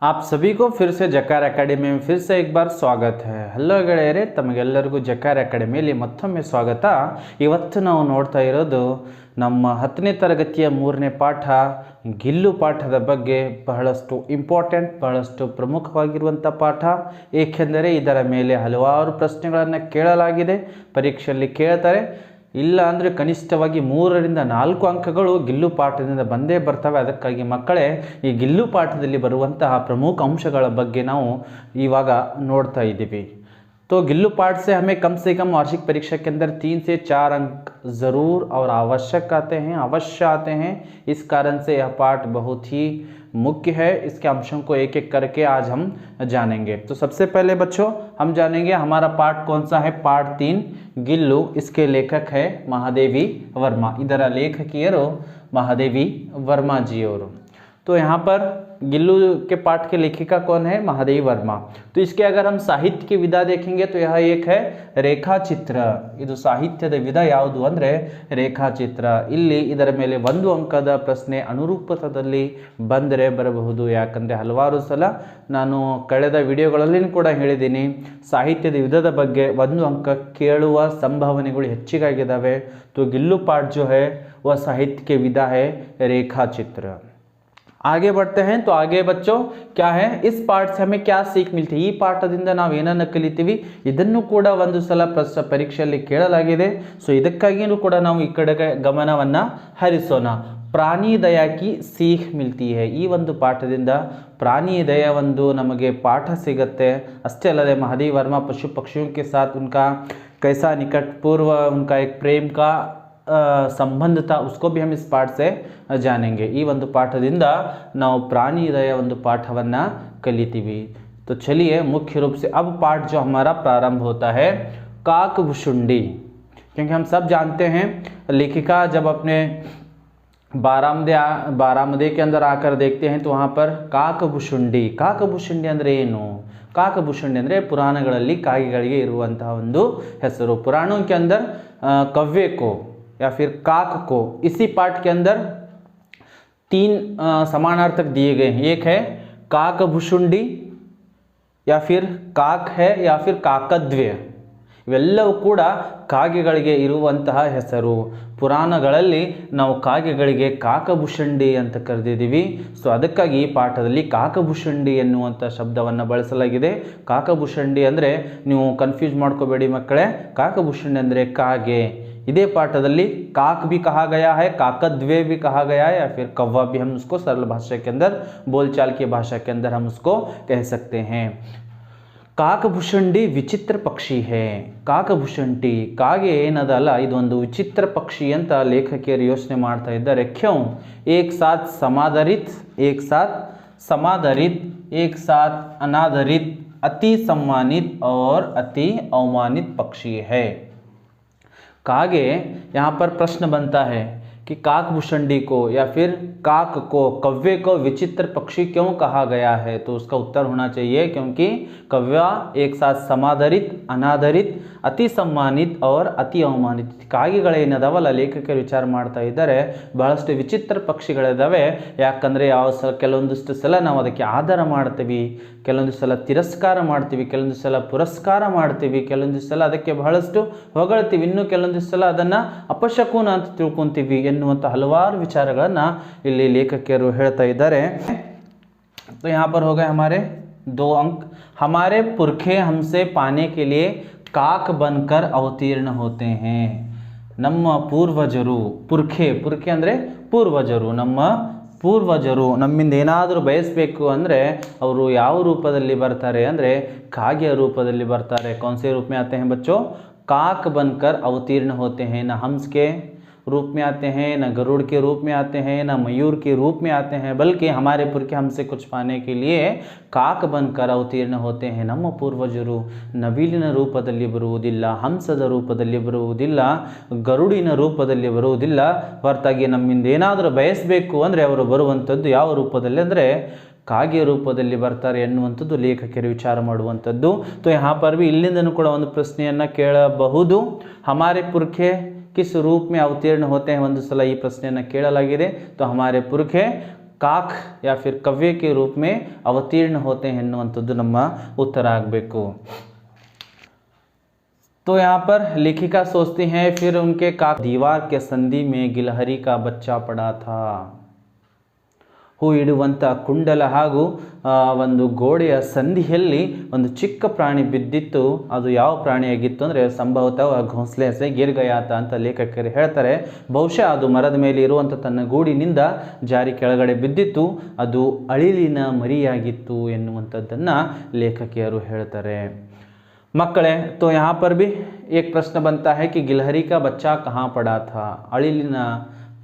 आप सभी को फिर से ಜಕಾರ ಅಕಾಡೆಮಿ में फिर से एक बार स्वागत है। ಹಲೋ ಗೆಳೆಯರೇ, ತಮಗೆಲ್ಲರಿಗೂ ಜಕಾರ ಅಕಾಡೆಮಿಯಲ್ಲಿ ಮತ್ತೊಮ್ಮೆ ಸ್ವಾಗತ। ಇವತ್ತು ನಾವು ನೋಡ್ತಾ ಇರೋದು ನಮ್ಮ 10ನೇ ತರಗತಿಯ 3ನೇ ಪಾಠ ಗಿಲ್ಲು ಪಾಠದ ಬಗ್ಗೆ ಬಹಳಷ್ಟು ಇಂಪಾರ್ಟೆಂಟ್, ಬಹಳಷ್ಟು ಪ್ರಮುಖವಾಗಿರುವಂಥ ಪಾಠ। ಏಕೆಂದರೆ ಇದರ ಮೇಲೆ ಹಲವಾರು ಪ್ರಶ್ನೆಗಳನ್ನು ಕೇಳಲಾಗಿದೆ, ಪರೀಕ್ಷೆಯಲ್ಲಿ ಕೇಳ್ತಾರೆ। ಇಲ್ಲ ಅಂದರೆ ಕನಿಷ್ಠವಾಗಿ 3 ರಿಂದ 4 ಅಂಕಗಳು ಗಿಲ್ಲು ಪಾಠದಿಂದ ಬಂದೇ ಬರ್ತವೆ। ಅದಕ್ಕಾಗಿ ಮಕ್ಕಳೇ, ಈ ಗಿಲ್ಲು ಪಾಠದಲ್ಲಿ ಬರುವಂತಹ ಪ್ರಮುಖ अंशಗಳ ಬಗ್ಗೆ ನಾವು ಇವಾಗ ನೋಡ್ತಾ ಇದ್ದೀವಿ। तो गिल्लू पाठ से हमें कम से कम वार्षिक परीक्षा के अंदर 3 से 4 अंक ज़रूर और आवश्यक आते हैं, अवश्य आते हैं। इस कारण से यह पाठ बहुत ही मुख्य है। इसके अंशों को एक एक करके आज हम जानेंगे। तो सबसे पहले बच्चों हम जानेंगे हमारा पाठ कौन सा है। पाठ 3 गिल्लू। इसके लेखक है महादेवी वर्मा। इधर लेखकियರು महादेवी वर्मा जी। और तो यहाँ पर गिल्लू के पाठ के लेखिका कौन है? महादेवी वर्मा। तो इसके अगर हम साहित्य की विधा देखेंगे तो यह एक है ರೇಖಾಚಿತ್ರ। ಇದು ಸಾಹಿತ್ಯದ ವಿಧ ಯಾವುದು ಅಂದರೆ ರೇಖಾಚಿತ್ರ। ಇಲ್ಲಿ ಇದರ ಮೇಲೆ 1 ಅಂಕದ ಪ್ರಶ್ನೆ ಅನುರೂಪದಲ್ಲಿ ಬಂದರೆ ಬರಬಹುದು। ಯಾಕಂದರೆ ಹಲವಾರು ಸಲ ನಾನು ಕಳೆದ ವಿಡಿಯೋಗಳಲ್ಲಿ ಕೂಡ ಹೇಳಿದ್ದೀನಿ, ಸಾಹಿತ್ಯದ ವಿಧದ ಬಗ್ಗೆ 1 ಅಂಕ ಕೇಳುವ ಸಂಭಾವನೆಗಳು ಹೆಚ್ಚಿಗಾಗಿದ್ದಾವೆ। तो गिल्लू पाठ जो है वह साहित्य के विधा है रेखाचित्र। आगे बढ़ते हैं। तो आगे बच्चों क्या है, इस पाठ से हमें क्या सीख मिलती है? ಈ ಪಾಠದಿಂದ ನಾವು ಏನನ್ನು ಕಲಿತೀವಿ? ಇದನ್ನು ಕೂಡ ಒಂದು ಸಲ ಪರೀಕ್ಷೆಯಲ್ಲಿ ಕೇಳಲಾಗಿದೆ। ಸೊ ಇದಕ್ಕಾಗಿಯೂ ಕೂಡ ನಾವು ಈ ಕಡೆ ಗಮನವನ್ನು ಹರಿಸೋಣ। ಪ್ರಾಣಿ ದಯಾ ಕಿ ಸೀಖ್ ಮಿಲ್ತಿ ಹೈ। ಈ ಒಂದು ಪಾಠದಿಂದ ಪ್ರಾಣಿ ದಯಾ ಒಂದು ನಮಗೆ ಪಾಠ ಸಿಗುತ್ತೆ। ಅಷ್ಟೇ ಅಲ್ಲದೆ महादेवी वर्मा पशु पक्षियों के साथ उनका कैसा निकटपूर्व उनका एक प्रेम का संबंध था, उसको भी हम इस पाठ से जानेंगे। ಈ ಒಂದು ಪಾಠದಿಂದ ನಾವು ಪ್ರಾಣಿ ದಯ ಒಂದು ಪಾಠವನ್ನು ಕಲಿತೀವಿ। तो चलिए मुख्य रूप से अब पाठ जो हमारा प्रारंभ होता है काकभुशुंडी। क्योंकि हम सब जानते हैं लेखिका जब अपने बारामदे के अंदर आकर देखते हैं तो वहाँ पर काकभुशुंडी ಅಂದರೆ ಏನು? काकभुशुंडी ಅಂದರೆ ಪುರಾಣಗಳಲ್ಲಿ ಕಾಗೆಗಳಿಗೆ ಇರುವಂತಹ ಒಂದು ಹೆಸರು। पुराणों के अंदर कव्वे को या फिर काक को इसी पाठ के अंदर 3 समानार्थक दिए गए हैं। एक है काकभुशुंडी या फिर काक है या फिर काकद्वय। ಇವೆಲ್ಲವೂ ಕೂಡ ಕಾಗೆಗಳಿಗೆ ಇರುವಂತಹ ಹೆಸರು। ಪುರಾಣಗಳಲ್ಲಿ ನಾವು ಕಾಗೆಗಳಿಗೆ ಕಾಕಭುಶುಂಡಿ ಅಂತ ಕರೆದಿದ್ದೀವಿ। ಸೊ ಅದಕ್ಕಾಗಿ ಈ ಪಾಠದಲ್ಲಿ ಕಾಕಭುಶುಂಡಿ ಎನ್ನುವಂಥ ಶಬ್ದವನ್ನು ಬಳಸಲಾಗಿದೆ। ಕಾಕಭುಶುಂಡಿ ಅಂದರೆ ನೀವು ಕನ್ಫ್ಯೂಸ್ ಮಾಡ್ಕೋಬೇಡಿ ಮಕ್ಕಳೇ, ಕಾಕಭುಶುಂಡಿ ಅಂದರೆ ಕಾಗೆ। इदे पाठದಲ್ಲಿ काक भी कहा गया है, काकद्वय भी कहा गया है, या फिर कौवा भी हम उसको सरल भाषा के अंदर, बोलचाल की भाषा के अंदर हम उसको कह सकते हैं। काकभुशुंडी विचित्र पक्षी है। काकभुशुंडी ಕಾಗೆ ಏನದಲ್ಲ, ಇದೊಂದು ವಿಚಿತ್ರ ಪಕ್ಷಿ ಅಂತ ಲೇಖಕಿಯರು ಯೋಚನೆ ಮಾಡ್ತಾ ಇದ್ದಾರೆ। क्यों? एक साथ समादरित, एक साथ समादरित, एक साथ अनादरित, अति सम्मानित और अति अवमानित पक्षी है। कागे यहाँ पर प्रश्न बनता है कि काकभुशुंडी को या फिर काक को, कव्वे को विचित्र पक्षी क्यों कहा गया है? तो उसका उत्तर होना चाहिए क्योंकि कव्वा एक साथ समादरित, अनादरित, ಅತಿ ಸಮ್ಮಾನಿತ್ और ಅತಿ ಅವಮಾನಿತ ಕಾಗೆಗಳೇನದಾವಲ್ಲ, ಲೇಖಕರು ವಿಚಾರ ಮಾಡ್ತಾ ಇದ್ದಾರೆ ಬಹಳಷ್ಟು ವಿಚಿತ್ರ ಪಕ್ಷಿಗಳಿದ್ದಾವೆ। ಯಾಕಂದರೆ ಕೆಲವೊಂದಿಷ್ಟು ಸಲ ನಾವು ಅದಕ್ಕೆ ಆಧಾರ ಮಾಡ್ತೀವಿ, ಕೆಲವೊಂದು ಸಲ ತಿರಸ್ಕಾರ ಮಾಡ್ತೀವಿ, ಕೆಲವೊಂದು ಸಲ ಪುರಸ್ಕಾರ ಮಾಡ್ತೀವಿ, ಕೆಲವೊಂದು ಸಲ ಅದಕ್ಕೆ ಬಹಳಷ್ಟು ಹೊಗಳ್ತೀವಿ, ಇನ್ನು ಕೆಲವೊಂದು ಸಲ ಅದನ್ನು ಅಪಶಕುನ ಅಂತ ತಿಳ್ಕೊತೀವಿ ಎನ್ನುವಂಥ ಹಲವಾರು ವಿಚಾರಗಳನ್ನು ಇಲ್ಲಿ ಲೇಖಕಿಯರು ಹೇಳ್ತಾ ಇದ್ದಾರೆ। तो यहाँ पर हो गए हमारे 2 अंक। हमारे पुरखे हमसे पाने के लिए काक बनकर अवतीर्ण होते हैं। ನಮ್ಮ ಪೂರ್ವಜರು, ಪುರ್ಖೆ ಅಂದರೆ ಪೂರ್ವಜರು, ನಮ್ಮ ಪೂರ್ವಜರು ನಮ್ಮಿಂದ ಏನಾದರೂ ಬಯಸಬೇಕು ಅಂದರೆ ಅವರು ಯಾವ ರೂಪದಲ್ಲಿ ಬರ್ತಾರೆ ಅಂದರೆ ಕಾಗೆಯ ರೂಪದಲ್ಲಿ ಬರ್ತಾರೆ। कौन से रूप में आते हैं बच्चों? काक बनकर अवतीर्ण होते हैं। न हंस के रूप में आते हैं, न गरुड़ के रूप में आते हैं, न मयूर के रूप में आते हैं, बल्कि हमारे पुरखे हमसे कुछ पाने के लिए काक बनकर अवतीर्ण होते हैं। ನಮ್ಮ ಪೂರ್ವಜರು ನವಿಲಿನ ರೂಪದಲ್ಲಿ ಬರುವುದಿಲ್ಲ, ಹಂಸದ ರೂಪದಲ್ಲಿ ಬರುವುದಿಲ್ಲ, ಗರುಡಿನ ರೂಪದಲ್ಲಿ ಬರುವುದಿಲ್ಲ, ಹೊರತಾಗಿ ನಮ್ಮಿಂದ ಏನಾದರೂ ಬಯಸಬೇಕು ಅಂದರೆ ಅವರು ಬರುವಂಥದ್ದು ಯಾವ ರೂಪದಲ್ಲಿ ಅಂದರೆ ಕಾಗೆ ರೂಪದಲ್ಲಿ ಬರ್ತಾರೆ ಎನ್ನುವಂಥದ್ದು ಲೇಖಕರು ವಿಚಾರ ಮಾಡುವಂಥದ್ದು। तो यहाँ पर भी ಇಲ್ಲಿಂದನೂ ಕೂಡ ಒಂದು ಪ್ರಶ್ನೆಯನ್ನು ಕೇಳಬಹುದು, हमारे पुरखे किस रूप में अवतीर्ण होते हैं? ಒಂದು ಸಲ ಈ ಪ್ರಶ್ನೆಯನ್ನು ಕೇಳಲಾಗಿದೆ। तो हमारे पुरखे काक या फिर कव्य के रूप में अवतीर्ण होते हैं ಎನ್ನುವಂಥದ್ದು ನಮ್ಮ उत्तर ಆಗಬೇಕು। तो यहाँ पर लेखिका सोचती हैं फिर उनके काक दीवार के संधि में गिलहरी का बच्चा पड़ा था। ಹೂ ಇಡುವಂಥ ಕುಂಡಲ ಹಾಗೂ ಒಂದು ಗೋಡೆಯ ಸಂಧಿಯಲ್ಲಿ ಒಂದು ಚಿಕ್ಕ ಪ್ರಾಣಿ ಬಿದ್ದಿತ್ತು। ಅದು ಯಾವ ಪ್ರಾಣಿಯಾಗಿತ್ತು ಅಂದರೆ ಸಂಭವತಃ ಘೋಂಸ್ಲೆ ಸೆ ಗಿರ್ ಗಯಾತ ಅಂತ ಲೇಖಕರು ಹೇಳ್ತಾರೆ। ಬಹುಶಃ ಅದು ಮರದ ಮೇಲೆ ಇರುವಂಥ ತನ್ನ ಗೂಡಿನಿಂದ ಜಾರಿ ಕೆಳಗಡೆ ಬಿದ್ದಿತ್ತು, ಅದು ಅಳಿಲಿನ ಮರಿಯಾಗಿತ್ತು ಎನ್ನುವಂಥದ್ದನ್ನು ಲೇಖಕಿಯರು ಹೇಳ್ತಾರೆ। मक्कड़े तो यहाँ पर भी एक प्रश्न बनता है कि गिलहरी का बच्चा कहाँ पड़ा था, ಅಳಿಲಿನ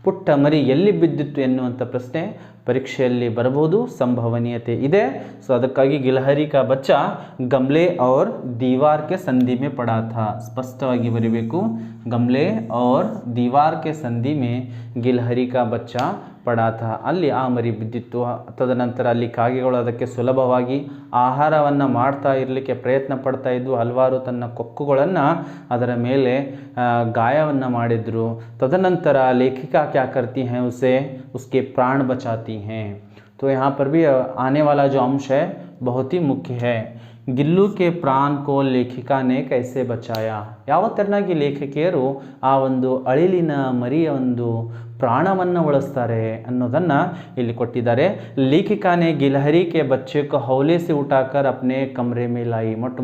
ಪುಟ್ಟ ಮರಿ ಎಲ್ಲಿ ಬಿದ್ದಿತ್ತು ಎನ್ನುವಂಥ ಪ್ರಶ್ನೆ ಪರೀಕ್ಷೆಯಲ್ಲಿ ಬರಬಹುದು, ಸಂಭವನೀಯತೆ ಇದೆ। ಸೊ ಅದಕ್ಕಾಗಿ ಗಿಲಹರಿ का बच्चा गमले और दीवार के संधि में पड़ा था, ಸ್ಪಷ್ಟವಾಗಿ ಬರಬೇಕು। गमले और दीवार के संधि में ಗಿಲಹರಿ का बच्चा ಪಡಾ था, ಅಲ್ಲಿ ಆ ಮರಿ ಬಿದ್ದಿತ್ತು। ತದನಂತರ ಅಲ್ಲಿ ಕಾಗೆಗಳು ಅದಕ್ಕೆ ಸುಲಭವಾಗಿ ಆಹಾರವನ್ನು ಮಾಡ್ತಾ ಇರಲಿಕ್ಕೆ ಪ್ರಯತ್ನ ಪಡ್ತಾ ಇದ್ವು, ಹಲವಾರು ತನ್ನ ಕೊಕ್ಕುಗಳನ್ನು ಅದರ ಮೇಲೆ ಗಾಯವನ್ನು ಮಾಡಿದ್ರು। तदनंतर लेखिका क्या करती हैं, उसे उसके प्राण बचाती हैं। तो यहाँ पर भी आने वाला जो अंश है बहुत ही मुख्य है। ಗಿಲ್ಲು के प्राण को लेखिका ने कैसे बचाया, ಯಾವ ತೆರನಾಗಿ ಲೇಖಕಿಯರು ಆ ಒಂದು ಅಳಿಲಿನ ಮರಿಯ ಒಂದು ಪ್ರಾಣವನ್ನು ಉಳಿಸ್ತಾರೆ ಅನ್ನೋದನ್ನು ಇಲ್ಲಿ ಕೊಟ್ಟಿದ್ದಾರೆ। लेखिका ने गिलहरी के बच्चे को हौले से उठाकर अपने कमरे में लाई। ಮೊಟ್ಟ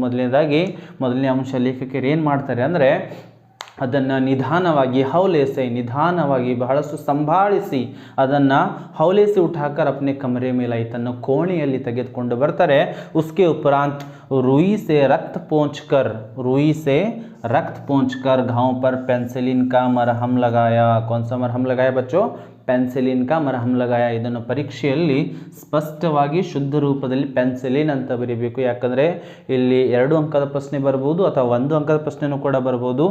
ಮೊದಲನೇ ಅಂಶ ಲೇಖಕಿಯರು ಏನು ಮಾಡ್ತಾರೆ ಅಂದರೆ ಅದನ್ನು ನಿಧಾನವಾಗಿ ಹೌಲೇಸೆ ನಿಧಾನವಾಗಿ ಬಹಳಷ್ಟು ಸಂಭಾಳಿಸಿ ಅದನ್ನು ಹೌಲೇಸಿ ಉಠಾಕರ್ अपने कमरे में लाई, ತನ್ನ ಕೋಣೆಯಲ್ಲಿ ತೆಗೆದುಕೊಂಡು ಬರ್ತಾರೆ। उसके उपरांत रुई से रक्त पोंछकर घाव पर पेंसिलिन का मरहम लगाया। कौन सा मरहम लगाया बच्चों, ಪೆನ್ಸಿಲಿನ್ का ಮರಹಂ लगाया। ಇದನ್ನು ಪರೀಕ್ಷೆಯಲ್ಲಿ ಸ್ಪಷ್ಟವಾಗಿ ಶುದ್ಧ ರೂಪದಲ್ಲಿ ಪೆನ್ಸಿಲಿನ್ ಅಂತ ಬರೀಬೇಕು, ಯಾಕಂದರೆ ಇಲ್ಲಿ 2 ಅಂಕದ ಪ್ರಶ್ನೆ ಬರ್ಬೋದು ಅಥವಾ 1 ಅಂಕದ ಪ್ರಶ್ನೆನೂ ಕೂಡ ಬರ್ಬೋದು।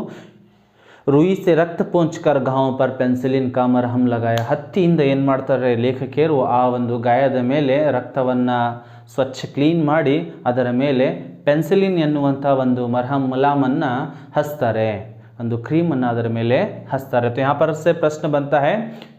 रुई से रक्त पोंछकर घाव पर पेंसिलिन का मरहम लगाया, ಹತ್ತಿಯಿಂದ ಏನು ಮಾಡ್ತಾರೆ ಲೇಖಕಿಯರು ಆ ಒಂದು ಗಾಯದ ಮೇಲೆ ರಕ್ತವನ್ನು ಸ್ವಚ್ಛ ಕ್ಲೀನ್ ಮಾಡಿ ಅದರ ಮೇಲೆ ಪೆನ್ಸಿಲಿನ್ ಎನ್ನುವಂಥ ಒಂದು ಮರಹಂ ಮುಲಾಮನ್ನು ಹಚ್ತಾರೆ, ಒಂದು ಕ್ರೀಮನ್ನು ಅದರ ಮೇಲೆ हंसता तो यहाँ पर से प्रश्न बनता है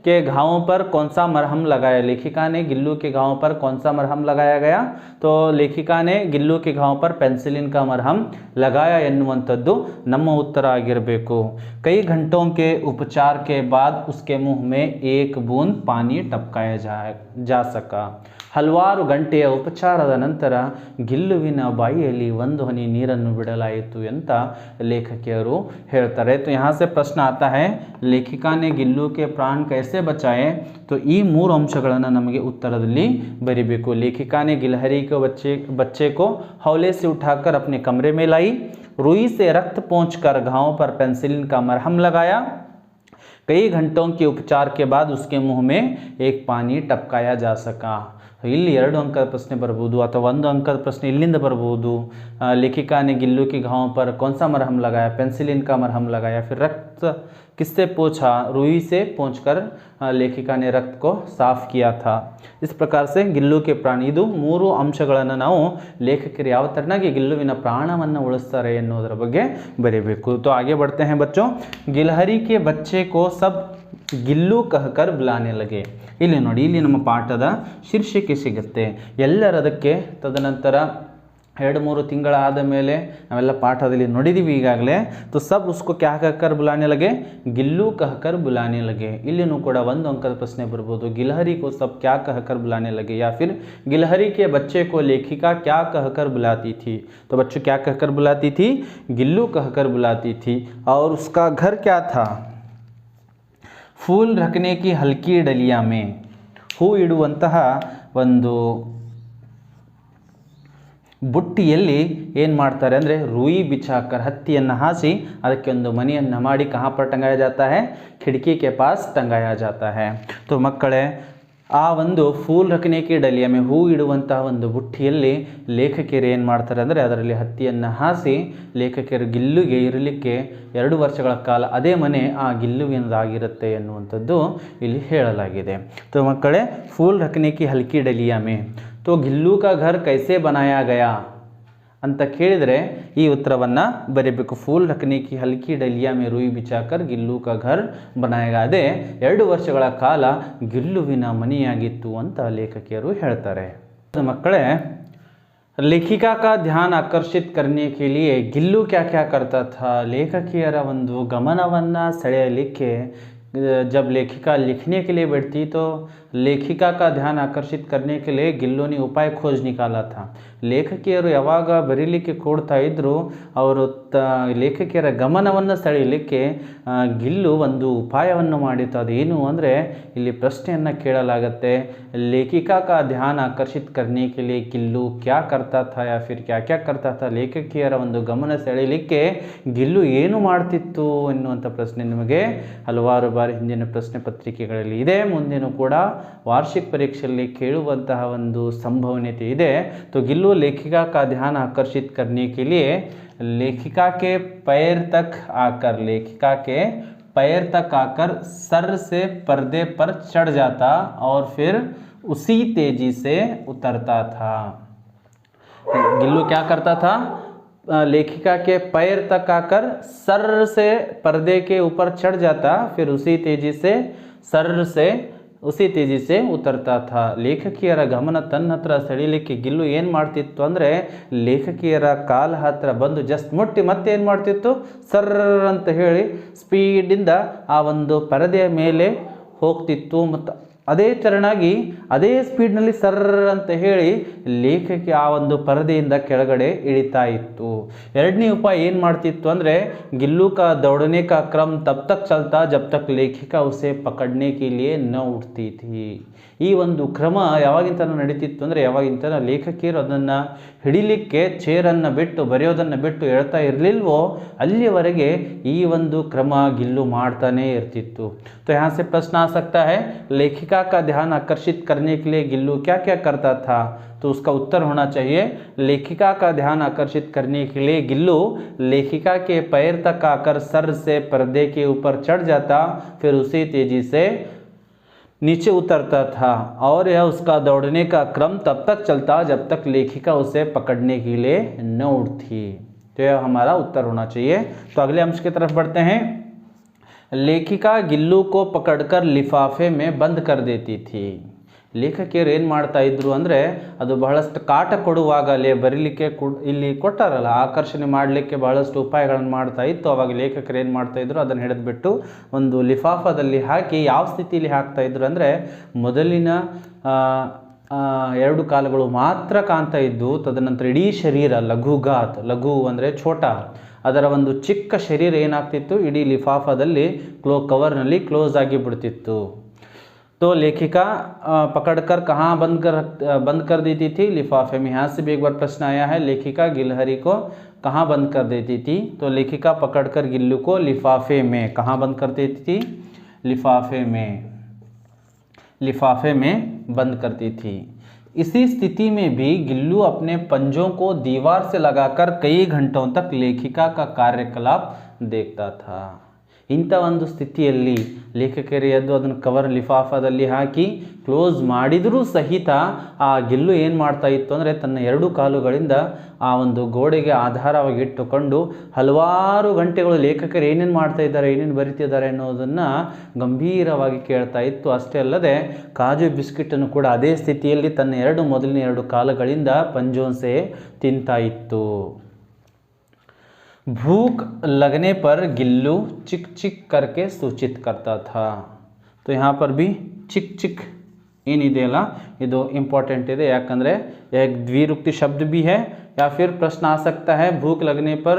कि घावों पर कौन सा मरहम लगाया। लेखिका ने गिल्लू के घावों पर कौन सा मरहम लगाया गया, तो लेखिका ने गिल्लू के घावों पर पेंसिलिन का मरहम लगाया ಎನ್ನುವಂಥದ್ದು ನಮ್ಮ ಉತ್ತರ ಆಗಿರಬೇಕು। कई घंटों के उपचार के बाद उसके मुंह में एक बूंद पानी टपकाया जा सका। ಹಲವಾರು ಗಂಟೆಯ ಉಪಚಾರದ ನಂತರ ಗಿಲ್ಲುವಿನ ಬಾಯಿಯಲ್ಲಿ ಒಂದು ಹನಿ ನೀರನ್ನು ಬಿಡಲಾಯಿತು ಅಂತ ಲೇಖಕಿಯರು ಹೇಳ್ತಾರೆ। तो यहाँ से प्रश्न आता है लेखिका ने गिल्लू के प्राण कैसे बचाए, तो ಈ 3 ಅಂಶಗಳನ್ನು ನಮಗೆ ಉತ್ತರದಲ್ಲಿ ಬರೀಬೇಕು। लेखिका ने गिलहरी के बच्चे को हौले से उठाकर अपने कमरे में लाई, रुई से रक्त पोंछकर घावों पर पेंसिलिन का मरहम लगाया, कई घंटों के उपचार के बाद उसके मुंह में एक पानी टपकाया जा सका। ಇಲ್ಲಿ 2 ಅಂಕದ ಪ್ರಶ್ನೆ ಬರ್ಬೋದು ಅಥವಾ 1 ಅಂಕದ ಪ್ರಶ್ನೆ ಇಲ್ಲಿಂದ ಬರ್ಬೋದು। लेखिका ने गिल्लू के घावों पर कौन सा मरहम लगाया, पेंसिलिन का मरहम लगाया, फिर रक्त किससे पोंछा, रुई से पोंछकर लेखिका ने रक्त को साफ किया था। इस प्रकार से गिल्लू के प्राण ಇದು 3 ಅಂಶಗಳನ್ನು ನಾವು ಲೇಖಕರು ಯಾವ ತರನಾಗಿ ಗಿಲ್ಲುವಿನ ಪ್ರಾಣವನ್ನು ಉಳಿಸ್ತಾರೆ ಎನ್ನುವುದರ ಬಗ್ಗೆ ಬರೀಬೇಕು। तो आगे बढ़ते हैं बच्चों। गिलहरी के बच्चे को सब ಗಿಲ್ಲು कहकर बुलाने लगे। ಇಲ್ಲಿ ನೋಡಿ, ಇಲ್ಲಿ ನಮ್ಮ ಪಾಠದ ಶೀರ್ಷಿಕೆ ಸಿಗುತ್ತೆ ಎಲ್ಲರದಕ್ಕೆ। ತದನಂತರ 2-3 ತಿಂಗಳಾದ ಮೇಲೆ ನಾವೆಲ್ಲ ಪಾಠದಲ್ಲಿ ನೋಡಿದೀವಿ ಈಗಾಗಲೇ। तो सब उसको क्या कहकर बुलाने लगे, गिल्लू कहकर बुलाने लगे। ಇಲ್ಲಿನೂ ಕೂಡ 1 अंकದ ಪ್ರಶ್ನೆ ಬರ್ಬೋದು, गिलहरी को सब क्या कहकर बुलाने लगे, या फिर गिलहरी के बच्चे को लेखिका क्या कहकर बुलाती थी। तो बच्चों क्या कहकर बुलाती थी, गिल्लू कहकर बुलाती थी। और उसका घर क्या था, फूल रखने की हल्की डलिया में। ಹೂ ಇಡುವಂತಹ ಒಂದು ಬುಟ್ಟಿಯಲ್ಲಿ ಏನು ಮಾಡ್ತಾರೆ ಅಂದರೆ ರೂಯಿ ಬಿಚಾಕರ್ ಹತ್ತಿಯನ್ನು ಹಾಸಿ ಅದಕ್ಕೆ ಒಂದು ಮನೆಯನ್ನು ಮಾಡಿ कहाँ पर टंगाया जाता है, खिड़की के पास टंगाया जाता है। तो ಮಕ್ಕಳೇ ಆ ಒಂದು ಫೂಲ್ ರಖನೆ ಕಿ ಡಲಿಯ ಮೇ ಹೂ ಇಡುವಂತಹ ಒಂದು ಬುಟ್ಟಿಯಲ್ಲಿ ಲೇಖಕಿಯರು ಏನು ಮಾಡ್ತಾರೆ ಅಂದರೆ ಅದರಲ್ಲಿ ಹತ್ತಿಯನ್ನು ಹಾಸಿ ಲೇಖಕಿಯರು ಗಿಲ್ಲುಗೆ ಇರಲಿಕ್ಕೆ 2 ವರ್ಷಗಳ ಕಾಲ ಅದೇ ಮನೆ ಆ ಗಿಲ್ಲುವಿನದಾಗಿರುತ್ತೆ ಎನ್ನುವಂಥದ್ದು ಇಲ್ಲಿ ಹೇಳಲಾಗಿದೆ। तो ಮಕ್ಕಳೇ फूल रखने की हल्की डलिया में, तो गिल्लू का घर कैसे बनाया गया ಅಂತ ಕೇಳಿದರೆ ಈ ಉತ್ತರವನ್ನು ಬರೀಬೇಕು. ಫೂಲ್ ರಖನೆ ಕಿ ಹಲ್ಕಿ ಡಲಿಯಾ ಮೇ ರೂಯಿ ಬಿಚಾಕರ್ ಗಿಲ್ಲು ಕಾ ಘರ್ ಬನಾಯೇಗಾ. ಅದೇ 2 ವರ್ಷಗಳ ಕಾಲ ಗಿಲ್ಲುವಿನ ಮನೆಯಾಗಿತ್ತು ಅಂತ ಲೇಖಕಿಯರು ಹೇಳ್ತಾರೆ. ಮಕ್ಕಳೇ, लेखिका का ध्यान आकर्षित करने के लिए गिल्लू क्या क्या करता था? ಲೇಖಕಿಯರ ಒಂದು ಗಮನವನ್ನು ಸೆಳೆಯಲಿಕ್ಕೆ जब लेखिका लिखने के लिए बैठती तो लेखिका का ध्यान आकर्षित करने के लिए गिल्लू ने उपाय खोज निकाला था. ಲೇಖಕಿಯರು ಯಾವಾಗ ಬರೀಲಿಕ್ಕೆ ಕೊಡ್ತಾ ಇದ್ದರು ಅವರು ಲೇಖಕಿಯರ ಗಮನವನ್ನು ಸೆಳೆಯಲಿಕ್ಕೆ ಗಿಲ್ಲು ಒಂದು ಉಪಾಯವನ್ನು ಮಾಡಿತ್ತು. ಅದೇನು ಅಂದರೆ ಇಲ್ಲಿ ಪ್ರಶ್ನೆಯನ್ನು ಕೇಳಲಾಗತ್ತೆ, ಲೇಖಿಕಾ ಕಾ ಧ್ಯಾನ ಆಕರ್ಷಿತ್ ಕರ್ನೆ ಕೆ ಲಿಯೆ ಗಿಲ್ಲು ಕ್ಯಾ ಕರ್ತಾ ಥಾ ಯಾ ಫಿರ್ ಕ್ಯಾ ಕ್ಯಾ ಕರ್ತಾ ಥಾ. ಲೇಖಕಿಯರ ಒಂದು ಗಮನ ಸೆಳೆಯಲಿಕ್ಕೆ ಗಿಲ್ಲು ಏನು ಮಾಡ್ತಿತ್ತು ಎನ್ನುವಂಥ ಪ್ರಶ್ನೆ ನಿಮಗೆ ಹಲವಾರು ಬಾರಿ ಹಿಂದಿನ ಪ್ರಶ್ನೆ ಪತ್ರಿಕೆಗಳಲ್ಲಿ ಇದೆ, ಮುಂದೇನೂ ಕೂಡ ವಾರ್ಷಿಕ ಪರೀಕ್ಷೆಯಲ್ಲಿ ಕೇಳುವಂತಹ ಒಂದು ಸಂಭವನೀಯತೆ ಇದೆ. तो गिल्लू लेखिका का ध्यान आकर्षित करने के लिए लेखिका के पैर तक आकर सर से पर्दे पर चढ़ जाता और फिर उसी तेजी से उतरता था. गिल्लू क्या करता था? लेखिका के पैर तक आकर सर से पर्दे के ऊपर चढ़ जाता, फिर उसी तेजी से उतरता था. ಲೇಖಕಿಯರ ಗಮನ ತನ್ನ ಹತ್ರ ಸೆಳೀಲಿಕ್ಕೆ ಗಿಲ್ಲು ಏನು ಮಾಡ್ತಿತ್ತು ಅಂದರೆ ಲೇಖಕಿಯರ ಕಾಲ ಹತ್ರ ಬಂದು ಜಸ್ಟ್ ಮುಟ್ಟಿ ಮತ್ತೆ ಏನು ಮಾಡ್ತಿತ್ತು, ಸರ್ರ ಅಂತ ಹೇಳಿ ಸ್ಪೀಡಿಂದ ಆ ಒಂದು ಪರದೆಯ ಮೇಲೆ ಹೋಗ್ತಿತ್ತು. ಮತ್ತು ಅದೇ ತೆರನಾಗಿ ಅದೇ ಸ್ಪೀಡ್ನಲ್ಲಿ ಸರ್ರ ಅಂತ ಹೇಳಿ ಲೇಖಕಿ ಆ ಒಂದು ಪರದೆಯಿಂದ ಕೆಳಗಡೆ ಇಳಿತಾ ಇತ್ತು. ಎರಡನೇ ಉಪಾಯ ಏನು ಮಾಡ್ತಿತ್ತು ಅಂದರೆ ಗಿಲ್ಲು ಕಾ ದೌಡನೆ ಕಾ ಕ್ರಮ ತಬ್ ತಕ್ ಚಲ್ತಾ ಜಬ್ ತಕ್ ಲೇಖಿಕಾ ಉಸೆ ಪಕಡ್ನೆ ಕೆ ಲಿಯೆ ನ ಉಡ್ತಿ ಥಿ. ಈ ಒಂದು ಕ್ರಮ ಯಾವಾಗಿಂತ ನಡೀತಿತ್ತು ಅಂದರೆ ಯಾವಾಗಿಂತ ಲೇಖಕಿಯರು ಅದನ್ನು ಹಿಡಿಲಿಕ್ಕೆ ಚೇರನ್ನು ಬಿಟ್ಟು ಬರೆಯೋದನ್ನು ಬಿಟ್ಟು ಹೇಳ್ತಾ ಇರಲಿಲ್ವೋ ಅಲ್ಲಿಯವರೆಗೆ ಈ ಒಂದು ಕ್ರಮ ಗಿಲ್ಲು ಮಾಡ್ತಾನೇ ಇರ್ತಿತ್ತು. तो यहाँ से प्रश्न आ सकता है लेखिका का ध्यान आकर्षित करने के लिए गिल्लू क्या क्या करता था? तो उसका उत्तर होना चाहिए लेखिका का ध्यान आकर्षित करने के लिए गिल्लू लेखिका के पैर तक आकर सर से पर्दे के ऊपर चढ़ जाता, फिर उसी तेजी से नीचे उतरता था और यह उसका दौड़ने का क्रम तब तक चलता जब तक लेखिका उसे पकड़ने के लिए न उठती. तो यह हमारा उत्तर होना चाहिए. तो अगले अंश की तरफ बढ़ते हैं. लेखिका गिल्लू को पकड़कर लिफाफे में बंद कर देती थी. ಲೇಖಕಿಯರು ಏನು ಮಾಡ್ತಾ ಇದ್ರು ಅಂದರೆ ಅದು ಬಹಳಷ್ಟು ಕಾಟ ಕೊಡುವಾಗ ಬರೀಲಿಕ್ಕೆ ಇಲ್ಲಿ ಕೊಟ್ಟಾರಲ್ಲ ಆಕರ್ಷಣೆ ಮಾಡಲಿಕ್ಕೆ ಬಹಳಷ್ಟು ಉಪಾಯಗಳನ್ನು ಮಾಡ್ತಾ ಇತ್ತು. ಅವಾಗ ಲೇಖಕರು ಏನು ಮಾಡ್ತಾಯಿದ್ರು ಅದನ್ನು ಹಿಡಿದ್ಬಿಟ್ಟು ಒಂದು ಲಿಫಾಫಾದಲ್ಲಿ ಹಾಕಿ ಯಾವ ಸ್ಥಿತಿಯಲ್ಲಿ ಹಾಕ್ತಾಯಿದ್ರು ಅಂದರೆ ಮೊದಲಿನ 2 ಕಾಲುಗಳು ಮಾತ್ರ ಕಾಣ್ತಾ ಇದ್ದು, ತದನಂತರ ಇಡೀ ಶರೀರ ಲಘು ಅಂದರೆ ಛೋಟ, ಅದರ ಒಂದು ಚಿಕ್ಕ ಶರೀರ ಏನಾಗ್ತಿತ್ತು ಇಡೀ ಲಿಫಾಫಾದಲ್ಲಿ ಕವರ್ನಲ್ಲಿ ಕ್ಲೋಸ್ ಆಗಿ ಬಿಡ್ತಿತ್ತು. तो लेखिका पकड़कर कहाँ बंद कर देती थी? लिफाफे में. यहाँ से भी एक बार प्रश्न आया है, लेखिका गिलहरी को कहाँ बंद कर देती थी? तो लेखिका पकड़कर गिल्लू को लिफाफे में कहाँ बंद कर देती थी? लिफाफे में बंद करती थी. इसी स्थिति में भी गिल्लू अपने पंजों को दीवार से लगाकर कई घंटों तक लेखिका का कार्यकलाप देखता था. ಇಂಥ ಒಂದು ಸ್ಥಿತಿಯಲ್ಲಿ ಲೇಖಕರು ಎದ್ದು ಅದನ್ನು ಕವರ್ ಲಿಫಾಫಾದಲ್ಲಿ ಹಾಕಿ ಕ್ಲೋಸ್ ಮಾಡಿದರೂ ಸಹಿತ ಆ ಗಿಲ್ಲು ಏನು ಮಾಡ್ತಾ ಇತ್ತು ಅಂದರೆ ತನ್ನ 2 ಕಾಲುಗಳಿಂದ ಆ ಒಂದು ಗೋಡೆಗೆ ಆಧಾರವಾಗಿ ಇಟ್ಟುಕೊಂಡು ಹಲವಾರು ಗಂಟೆಗಳು ಲೇಖಕರು ಏನೇನು ಮಾಡ್ತಾ ಇದ್ದಾರೆ, ಏನೇನು ಬರಿತಿದ್ದಾರೆ ಅನ್ನೋದನ್ನು ಗಂಭೀರವಾಗಿ ಕೇಳ್ತಾ ಇತ್ತು. ಅಷ್ಟೇ ಅಲ್ಲದೆ ಕಾಜು ಬಿಸ್ಕಿಟನ್ನು ಕೂಡ ಅದೇ ಸ್ಥಿತಿಯಲ್ಲಿ ತನ್ನ ಮೊದಲಿನ 2 ಕಾಲುಗಳಿಂದ ಪಂಜೋನ್ಸೆ ತಿಂತಾ ಇತ್ತು. भूख लगने पर गिल्लू चिक चिक करके सूचित करता था. तो यहाँ पर भी चिक चिक ಏನಿದೆಯಲ್ಲ ಇದು ಇಂಪಾರ್ಟೆಂಟ್ ಇದೆ, ಯಾಕಂದರೆ एक द्विरुक्ति शब्द भी है. या फिर प्रश्न आ सकता है भूख लगने पर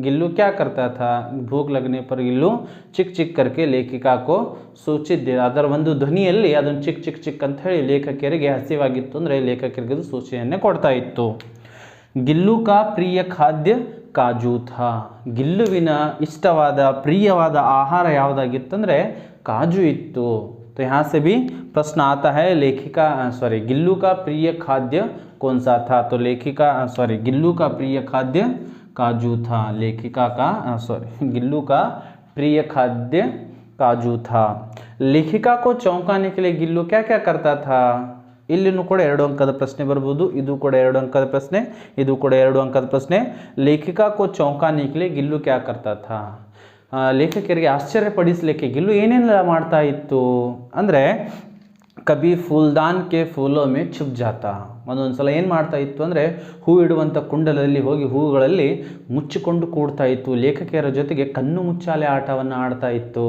गिल्लू क्या करता था? भूख लगने पर गिल्लू चिक चिक करके ಲೇಖಿಕಾ को ಸೂಚಿತ ಅದರ ಒಂದು ಧ್ವನಿಯಲ್ಲಿ ಅದನ್ನು ಚಿಕ್ ಚಿಕ್ ಚಿಕ್ ಅಂತ ಹೇಳಿ ಲೇಖಕಿಯರಿಗೆ ಹಸಿವಾಗಿತ್ತು ಅಂದರೆ ಲೇಖಕರಿಗೆ ಸೂಚನೆಯನ್ನು ಕೊಡ್ತಾ ಇತ್ತು. ಗಿಲ್ಲು ಕಾ ಪ್ರಿಯ ಖಾದ್ಯ ಕಾಜು ಥಾ. ಗಿಲ್ಲುವಿನ ಇಷ್ಟವಾದ ಪ್ರಿಯವಾದ ಆಹಾರ ಯಾವುದಾಗಿತ್ತಂದರೆ ಕಾಜು ಇತ್ತು. तो यहाँ से भी प्रश्न आता है गिल्लू का प्रिय खाद्य कौन सा था? तो गिल्लू का प्रिय खाद्य काजू था. गिल्लू का प्रिय खाद्य काजू था. लेखिका को चौंकाने के लिए गिल्लू क्या क्या करता था? ಇಲ್ಲಿನೂ ಕೂಡ 2 ಅಂಕದ ಪ್ರಶ್ನೆ ಬರ್ಬೋದು, ಇದು ಕೂಡ 2 ಅಂಕದ ಪ್ರಶ್ನೆ, ಇದು ಕೂಡ 2 ಅಂಕದ ಪ್ರಶ್ನೆ. ಲೇಖಿಕಾ ಕೋ ಚೌಂಕಾನೆ के लिए ಗಿಲ್ಲು ಕ್ಯಾ ಕರ್ತಾ ಥಾ, ಲೇಖಕಿಯರಿಗೆ ಆಶ್ಚರ್ಯಪಡಿಸಲಿಕ್ಕೆ ಗಿಲ್ಲು ಏನೆಲ್ಲ ಮಾಡ್ತಾ ಇತ್ತು ಅಂದರೆ ಕಬಿ ಫೂಲ್ದಾನ್ ಕೆ ಫೂಲೋ ಮೇ ಛುಪ್ ಜಾತಾ, ಒಂದೊಂದು ಸಲ ಏನು ಮಾಡ್ತಾ ಇತ್ತು ಅಂದರೆ ಹೂ ಇಡುವಂಥ ಕುಂಡಲಲ್ಲಿ ಹೋಗಿ ಹೂಗಳಲ್ಲಿ ಮುಚ್ಚಿಕೊಂಡು ಕೂಡ್ತಾ ಇತ್ತು, ಲೇಖಕಿಯರ ಜೊತೆಗೆ ಕಣ್ಣು ಮುಚ್ಚಾಲೆ ಆಟವನ್ನು ಆಡ್ತಾ ಇತ್ತು.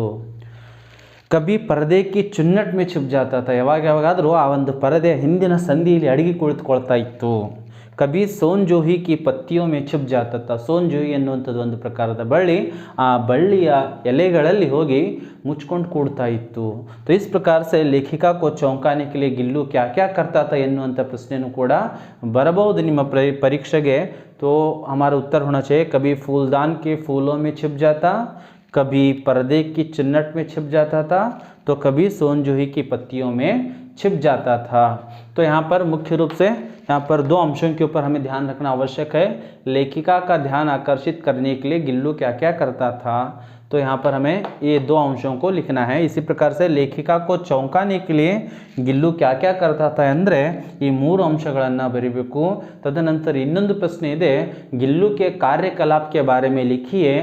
ಕಬಿ ಪರದೆ ಕಿ ಚುನ್ನಟ್ ಮೇ ಛುಪ್ ಜಾತಾ ಥಾ, ಯಾವಾಗಾದರೂ ಆ ಒಂದು ಪರದೆ ಹಿಂದಿನ ಸಂದಿಯಲ್ಲಿ ಅಡಗಿ ಕುಳಿತುಕೊಳ್ತಾ ಇತ್ತು. ಕಬಿ ಸೋನ್ ಜೋಹಿ ಕಿ ಪತ್ತಿಯೋ ಮೇ ಛುಪ್ ಜಾತಾ ಥಾ, ಸೋನ್ ಜೋಹಿ ಎನ್ನುವಂಥದ್ದು ಒಂದು ಪ್ರಕಾರದ ಬಳ್ಳಿ, ಆ ಬಳ್ಳಿಯ ಎಲೆಗಳಲ್ಲಿ ಹೋಗಿ ಮುಚ್ಕೊಂಡು ಕೂಡ್ತಾ ಇತ್ತು. तो इस प्रकार से लेखिका को चौंकाने के लिए गिल्लू क्या क्या करता था ಎನ್ನುವಂಥ ಪ್ರಶ್ನೆಯೂ ಕೂಡ ಬರಬಹುದು ನಿಮ್ಮ ಪರೀಕ್ಷೆಗೆ. तो हमारा उत्तर होना चाहिए कभी फूलदान के फूलों में छिप जाता, कभी पर्दे की चुन्नट में छिप जाता था, तो कभी सोन जूही की पत्तियों में छिप जाता था. तो यहाँ पर मुख्य रूप से यहाँ पर 2 अंशों के ऊपर हमें ध्यान रखना आवश्यक है. लेखिका का ध्यान आकर्षित करने के लिए गिल्लू क्या क्या करता था, तो यहाँ पर हमें ये 2 अंशों को लिखना है. इसी प्रकार से लेखिका को चौंकाने के लिए गिल्लू क्या क्या करता था ಅಂದರೆ ಈ 3 ಅಂಶಗಳನ್ನು ಬರೀಬೇಕು. ತದನಂತರ ಇನ್ನೊಂದು ಪ್ರಶ್ನೆ ಇದೆ, ಗಿಲ್ಲು ಕೆ ಕಾರ್ಯಕಲಾಪ ಕೆ ಬಾರೆ ಮೇ ಲಿಖಿಯೇ,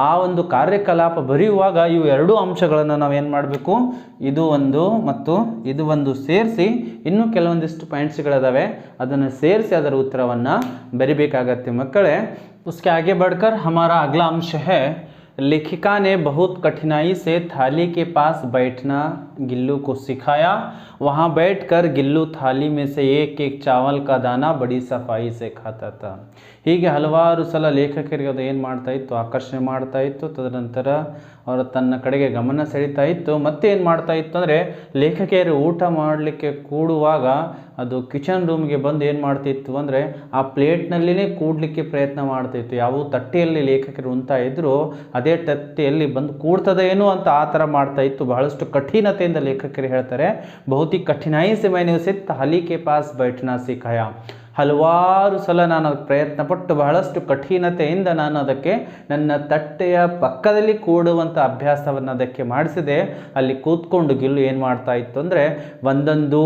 ಆ ಒಂದು ಕಾರ್ಯಕಲಾಪ ಬರೆಯುವಾಗ ಇವು 2 ಅಂಶಗಳನ್ನು ನಾವೇನು ಮಾಡಬೇಕು, ಇದು ಒಂದು ಮತ್ತು ಇದು ಒಂದು ಸೇರಿಸಿ ಇನ್ನೂ ಕೆಲವೊಂದಿಷ್ಟು ಪಾಯಿಂಟ್ಸ್ಗಳಿದಾವೆ, ಅದನ್ನು ಸೇರಿಸಿ ಅದರ ಉತ್ತರವನ್ನು ಬರಿಬೇಕಾಗತ್ತೆ ಮಕ್ಕಳೇ. उसके आगे बढ़कर हमारा अगला अंश है, लेखिका ने बहुत कठिनाई से थाली के पास बैठना गिल्लू को सिखाया, वहाँ बैठकर गिल्लू थाली में से एक एक चावल का दाना बड़ी सफाई से खाता था. ಹೀಗೆ ಹಲವಾರು ಸಲ ಲೇಖಕರಿಗೆ ಅದು ಏನು ಮಾಡ್ತಾ ಇತ್ತು, ಆಕರ್ಷಣೆ ಮಾಡ್ತಾ ಇತ್ತು. ತದನಂತರ ಅವರು ತನ್ನ ಕಡೆಗೆ ಗಮನ ಸೆಳೀತಾ ಇತ್ತು. ಮತ್ತೆ ಏನು ಮಾಡ್ತಾ ಇತ್ತು ಅಂದರೆ ಲೇಖಕಿಯರು ಊಟ ಮಾಡಲಿಕ್ಕೆ ಕೂಡುವಾಗ ಅದು ಕಿಚನ್ ರೂಮ್ಗೆ ಬಂದು ಏನು ಮಾಡ್ತಿತ್ತು ಅಂದರೆ ಆ ಪ್ಲೇಟ್ನಲ್ಲಿನೇ ಕೂಡಲಿಕ್ಕೆ ಪ್ರಯತ್ನ ಮಾಡ್ತಾಯಿತ್ತು. ಯಾವ ತಟ್ಟೆಯಲ್ಲಿ ಲೇಖಕರು ಉಣ್ತಾ ಇದ್ರು ಅದೇ ತಟ್ಟೆಯಲ್ಲಿ ಬಂದು ಕೂಡ್ತದೇನೋ ಅಂತ ಆ ಥರ ಮಾಡ್ತಾ ಇತ್ತು. ಬಹಳಷ್ಟು ಕಠಿಣತೆಯಿಂದ ಲೇಖಕರು ಹೇಳ್ತಾರೆ, ಬಹುತಿ ಕಠಿನಾಯಿ ಸೆ ಮೈನೆ ಉಸೆ थाली के पास बैठना सिखाया, ಹಲವಾರು ಸಲ ನಾನು ಅದಕ್ಕೆ ಪ್ರಯತ್ನಪಟ್ಟು ಬಹಳಷ್ಟು ಕಠಿಣತೆಯಿಂದ ನಾನು ಅದಕ್ಕೆ ನನ್ನ ತಟ್ಟೆಯ ಪಕ್ಕದಲ್ಲಿ ಕೂಡುವಂಥ ಅಭ್ಯಾಸವನ್ನು ಅದಕ್ಕೆ ಮಾಡಿಸಿದೆ. ಅಲ್ಲಿ ಕೂತ್ಕೊಂಡು ಗಿಲ್ಲು ಏನು ಮಾಡ್ತಾ ಇತ್ತು ಅಂದರೆ ಒಂದೊಂದು